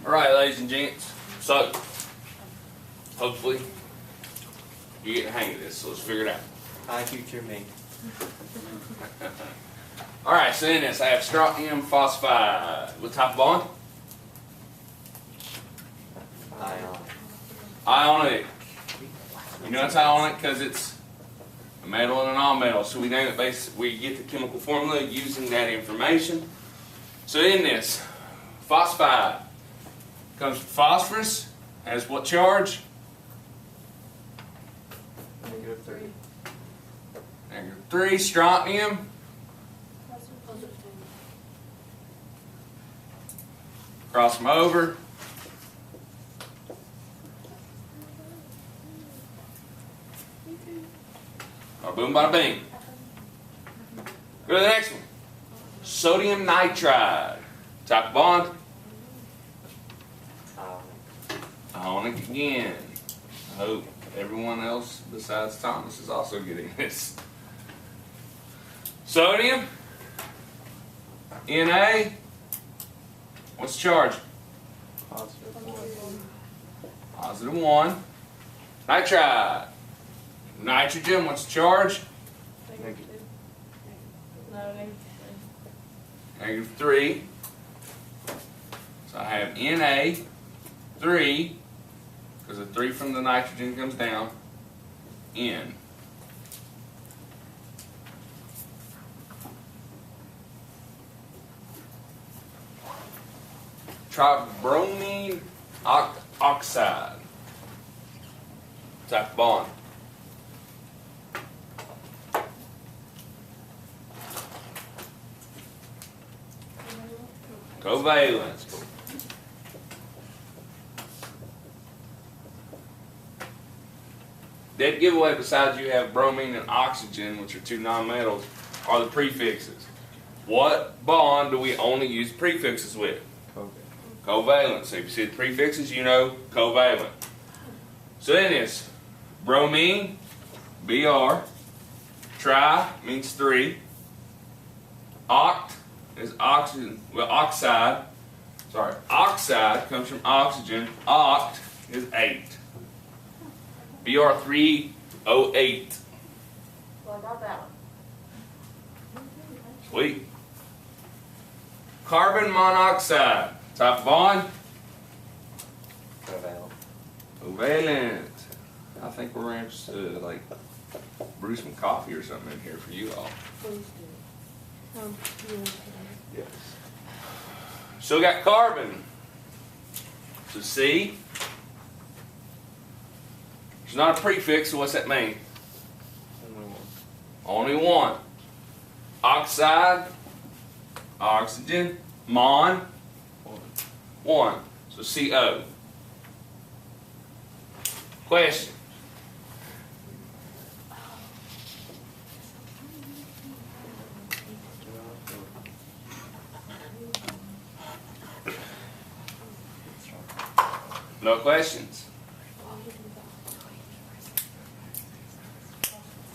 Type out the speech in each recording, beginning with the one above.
Alright, ladies and gents, so hopefully you get the hang of this, so let's figure it out. Hi, future me. Alright, so in this I have strontium phosphide. What type of bond? Ion. Ionic. You know it's ionic because it's a metal and a non-metal, so we name it we get the chemical formula using that information. So in this, phosphide comes from phosphorus, has what charge? -3. -3. Strontium, cross them over. Boom, bada bing. Go to the next one. Sodium nitride. Type of bond? Ionic again. I hope everyone else besides Thomas is also getting this. Sodium. Na. What's the charge? +1. Nitride. Nitrogen, what's the charge? -3. So I have Na3, because the 3 from the nitrogen comes down, N. Tribromine oxide. Type of bond. Covalent. Dead giveaway, besides you have bromine and oxygen, which are 2 nonmetals, are the prefixes. What bond do we only use prefixes with? Covalent. So if you see the prefixes, you know covalent. So then it's bromine, Br, tri means 3, oct is oxygen, well, oxide. Sorry, oxide comes from oxygen. Oct is 8. Br308. Well, I got that one. Sweet. Carbon monoxide. Type of bond? Covalent. Covalent. I think we're going to like brew some coffee or something in here for you all. Please do. Yes. So we got carbon. So C. It's not a prefix, so what's that mean? Only one. Oxide, oxygen, mon, 1. So CO. Question. No questions?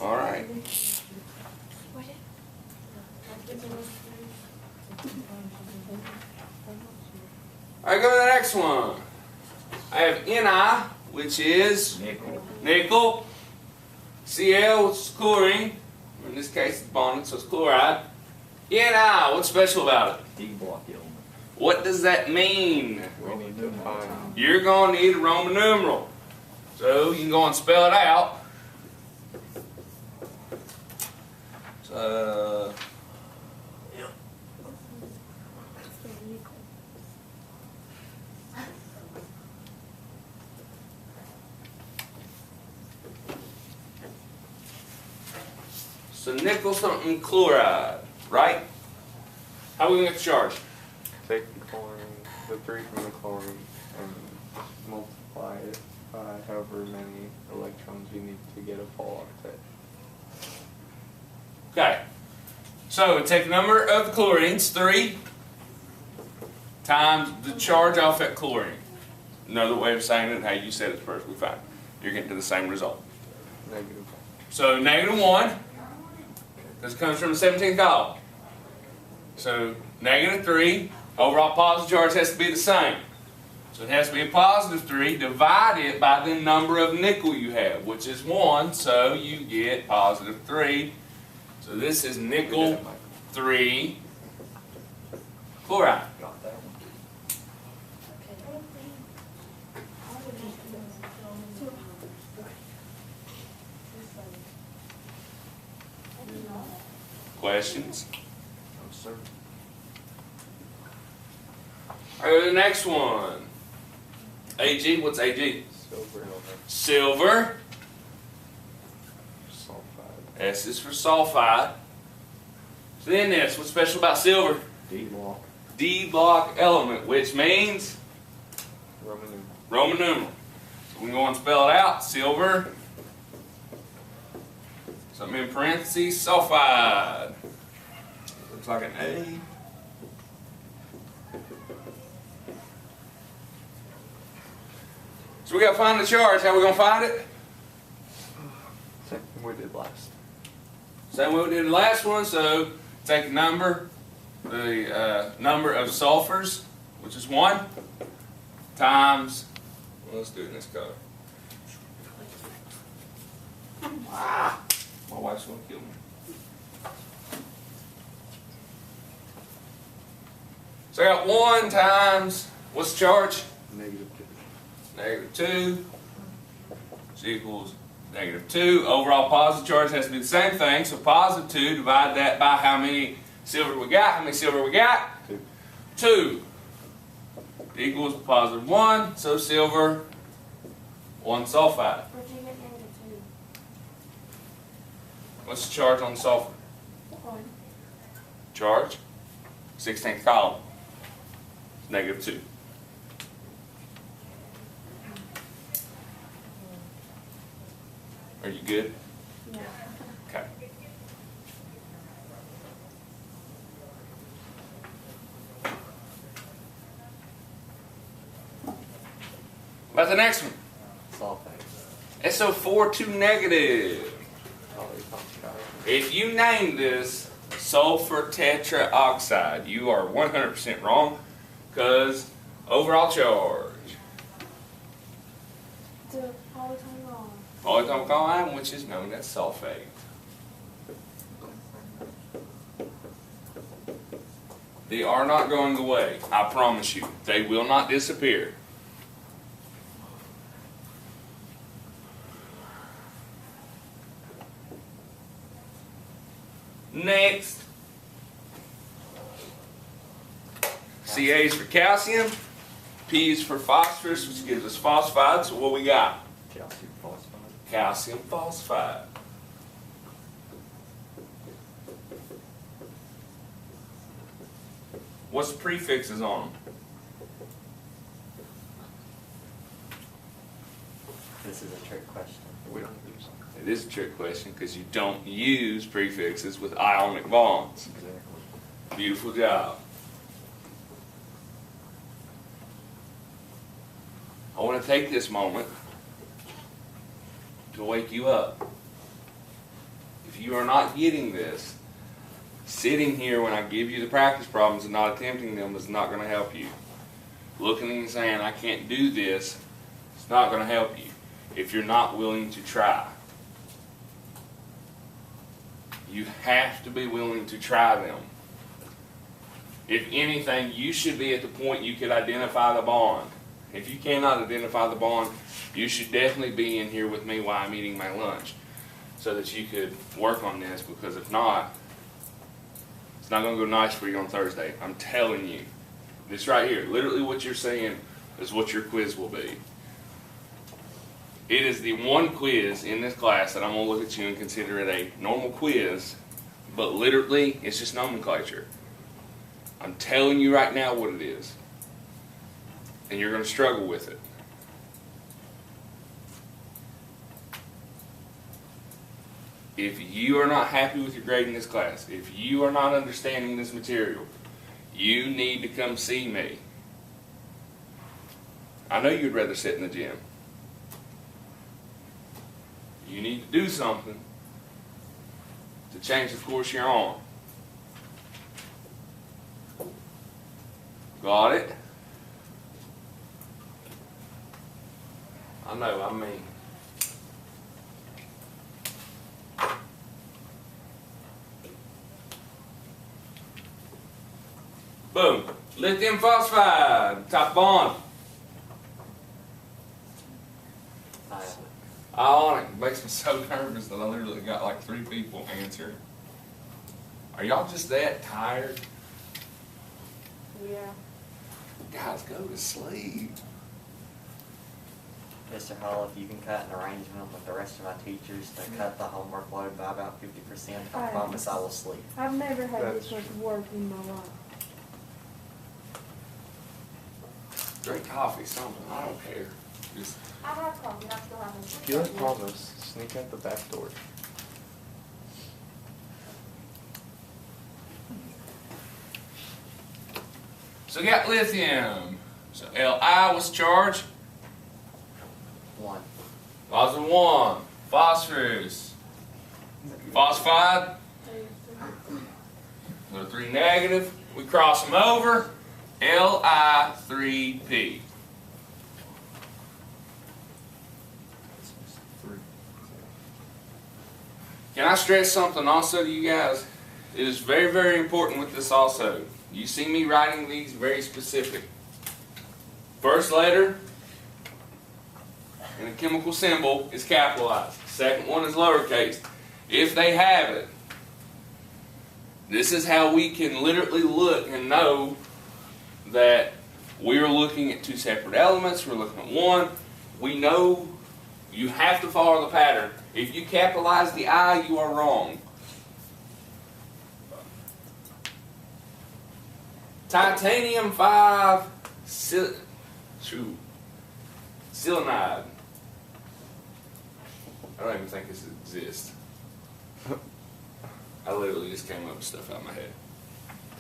All right. All right, go to the next one. I have Ni, which is nickel. Cl, which is chlorine. In this case, it's bonded, so it's chloride. Ni, what's special about it? D-block element. What does that mean? We need to find. You're going to need a Roman numeral. So you can go and spell it out. So, nickel something chloride, right? How are we going to get the charge? Take the chlorine, the 3 from the chlorine, and multiply it by however many electrons you need to get a full octet. Okay. So take the number of the chlorines, 3, times the charge off that chlorine. Another way of saying it, how you said it's perfectly fine. You're getting to the same result. -1. So -1, this comes from the 17th column. So -3 Overall positive charge has to be the same. So it has to be a positive 3 divided by the number of nickel you have, which is 1, so you get positive 3. So this is nickel 3 chloride. Got that one. Questions? No, sir. Alright, the next one. Ag, what's Ag? Silver. Silver. Sulfide. S is for sulfide. So then this, what's special about silver? D-block. D-block element, which means Roman numeral. Roman numeral. So we can go and spell it out. Silver. Something in parentheses, sulfide. Looks like an A. So we got to find the charge. How are we going to find it? Same we did last. Same way we did the last one. So take the number of sulfurs, which is 1, times, well, let's do it in this color. Ah, my wife's going to kill me. So I got 1 times, what's the charge? -2. -2, which equals -2. Overall positive charge has to be the same thing, so positive 2, divide that by how many silver we got. How many silver we got? 2. 2 equals positive 1, so silver 1 sulfide. Where'd you get -2? What's the charge on the sulfur? 1. Charge, 16th column, -2. Are you good? Yeah. Okay. About the next one. Sulfide. SO4 2 negative. If you name this sulfur tetraoxide, you are 100% wrong, because overall charge. It's a polytopic. Polyatomic ion, which is known as sulfate. They are not going away, I promise you. They will not disappear. Next. Ca is for calcium, P is for phosphorus, which gives us phosphide. So what we got? Calcium phosphide. Calcium phosphide. What's the prefixes on them? This is a trick question. We don't use them. It is a trick question because you don't use prefixes with ionic bonds. Exactly. Beautiful job. I want to take this moment to wake you up. If you are not getting this, sitting here when I give you the practice problems and not attempting them is not going to help you. Looking and saying, I can't do this, it's not going to help you if you're not willing to try. You have to be willing to try them. If anything, you should be at the point you could identify the bond. If you cannot identify the bond, you should definitely be in here with me while I'm eating my lunch so that you could work on this, because if not, it's not going to go nice for you on Thursday. I'm telling you. This right here, literally what you're seeing is what your quiz will be. It is the one quiz in this class that I'm going to look at you and consider it a normal quiz, but literally it's just nomenclature. I'm telling you right now what it is, and you're going to struggle with it. If you are not happy with your grade in this class, if you are not understanding this material, you need to come see me. I know you'd rather sit in the gym. You need to do something to change the course you're on. Got it? I know, I mean. Boom. Lithium phosphide, top bond. Ionic. Makes me so nervous that I literally got like 3 people answer. Are y'all just that tired? Yeah. Guys, go to sleep. Mr. Hall, if you can cut an arrangement with the rest of my teachers to cut the homework load by about 50%, I promise I will sleep. I've never had That's this much work in my life. Drink coffee, something. I don't care. Just I have coffee. I still have If you like promise, sneak out the back door. so we got lithium. So Li was charged. 1. Positive 1. Phosphorus. Phosphide. They're 3 negative. We cross them over. Li3P. Can I stress something also to you guys? It is very, very important with this also. You see me writing these very specific. First letter and the chemical symbol is capitalized. Second one is lowercase. If they have it, this is how we can literally look and know that we're looking at 2 separate elements. We're looking at one. We know you have to follow the pattern. If you capitalize the I, you are wrong. Titanium 5 selenide. I don't even think this exists. I literally just came up with stuff out of my head.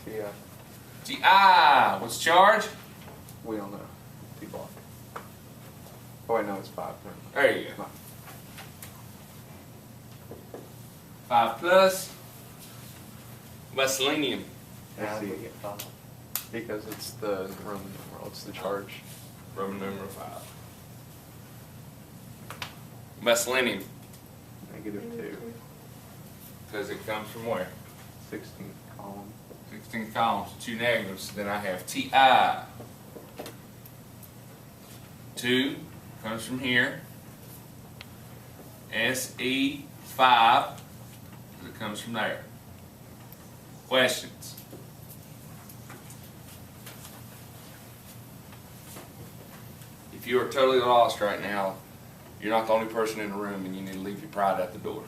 TI. Ti, what's charge? We don't know. T block. Oh wait, no, it's 5. There you go. 5 plus. What's selenium? How do we SE. get 5? Because it's the Roman numeral. It's the charge. Roman numeral 5. What's selenium? -2. Because it comes from where? 16th column. 16 columns, 2 negatives. Then I have Ti. 2 comes from here. Se5. It comes from there. Questions? If you are totally lost right now, you're not the only person in the room and you need to leave your pride at the door.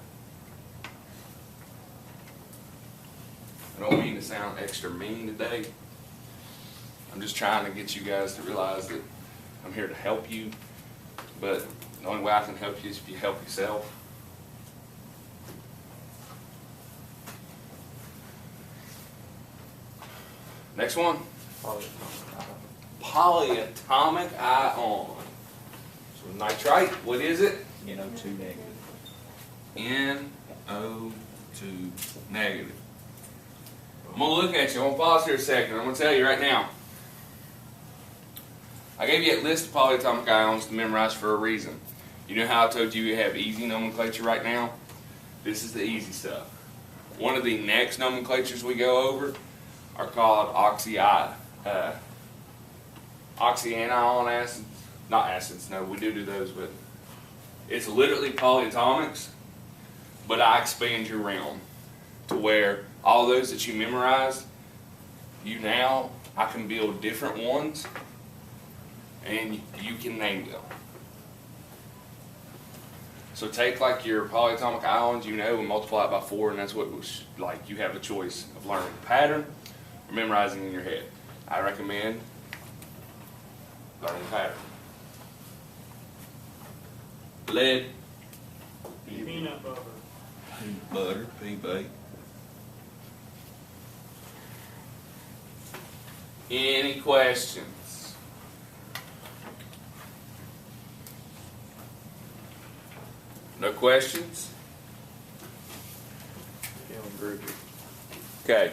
I don't mean to sound extra mean today. I'm just trying to get you guys to realize that I'm here to help you, but the only way I can help you is if you help yourself. Next one. Polyatomic ion. So nitrite, what is it? NO2 negative. NO2 negative. I'm going to look at you. I'm going to pause here a second. I'm going to tell you right now. I gave you a list of polyatomic ions to memorize for a reason. You know how I told you have easy nomenclature right now? This is the easy stuff. One of the next nomenclatures we go over are called oxyanion acids. Not acids, no, we do those, but it's literally polyatomics, but I expand your realm to where all those that you memorized, I can build different ones and you can name them. So take like your polyatomic ions, and multiply it by 4, and that's what it was like. You have a choice of learning the pattern or memorizing in your head. I recommend learning the pattern. Lead. Peanut butter. Peanut butter, PB. Any questions? No questions? Feeling groovy. Okay.